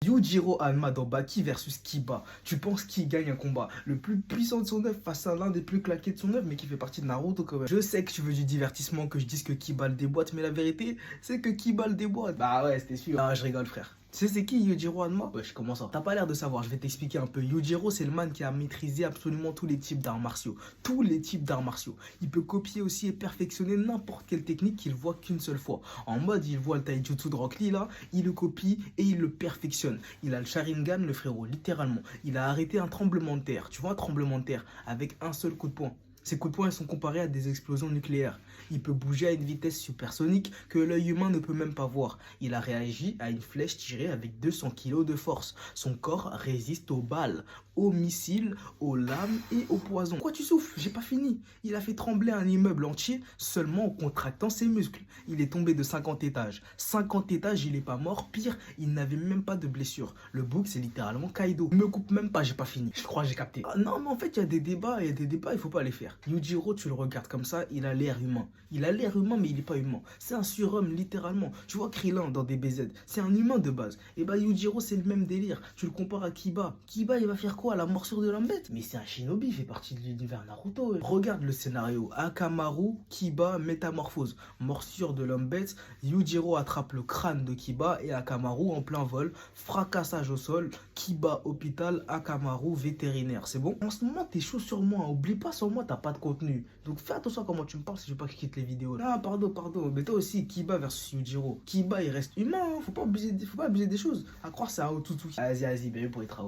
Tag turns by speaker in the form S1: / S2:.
S1: Yujiro Hanma dans Baki versus Kiba. Tu penses qui gagne un combat? Le plus puissant de son œuvre face à l'un des plus claqués de son œuvre, mais qui fait partie de Naruto quand même. Je sais que tu veux du divertissement, que je dise que Kiba le déboîte, mais la vérité, c'est que Kiba le déboîte. Bah ouais, c'était sûr. Ah, je rigole, frère. Tu sais c'est qui Yujiro Hanma? Wesh, comment ça? T'as pas l'air de savoir, je vais t'expliquer un peu. Yujiro, c'est le man qui a maîtrisé absolument tous les types d'arts martiaux. Tous les types d'arts martiaux. Il peut copier aussi et perfectionner n'importe quelle technique qu'il voit qu'une seule fois. En mode, il voit le taijutsu de Rock Lee là, il le copie et il le perfectionne. Il a le Sharingan, le frérot, littéralement. Il a arrêté un tremblement de terre. Tu vois, un tremblement de terre avec un seul coup de poing. Ces coups de poing sont comparés à des explosions nucléaires. Il peut bouger à une vitesse supersonique que l'œil humain ne peut même pas voir. Il a réagi à une flèche tirée avec 200 kg de force. Son corps résiste aux balles, aux missiles, aux lames et aux poisons. Pourquoi tu souffles? J'ai pas fini. Il a fait trembler un immeuble entier seulement en contractant ses muscles. Il est tombé de 50 étages. 50 étages, il est pas mort. Pire, il n'avait même pas de blessure. Le bouc, c'est littéralement Kaido. Me coupe même pas, j'ai pas fini. Je crois que j'ai capté. Ah non, mais en fait, il y a des débats, il faut pas les faire. Yujiro, tu le regardes comme ça, il a l'air humain. Il a l'air humain, mais il est pas humain. C'est un surhomme, littéralement. Tu vois Krillin dans DBZ, c'est un humain de base. Et bah Yujiro, c'est le même délire. Tu le compares à Kiba. Kiba, il va faire quoi? La morsure de l'homme bête? Mais c'est un shinobi, il fait partie de l'univers Naruto. Regarde le scénario. Akamaru, Kiba, métamorphose. Morsure de l'homme bête. Yujiro attrape le crâne de Kiba et Akamaru en plein vol. Fracassage au sol. Kiba, hôpital. Akamaru, vétérinaire. C'est bon? En ce moment, t'es chaud sur moi. Oublie pas, sur moi, t'as pas de contenu. Donc fais attention à comment tu me parles si je veux pas que je quitte les vidéos. Ah, pardon. Mais toi aussi, Kiba versus Yujiro. Kiba, il reste humain. Hein. Faut pas abuser des choses. À croire, c'est un Otsutsuki. Vas-y, bébé pour les travaux.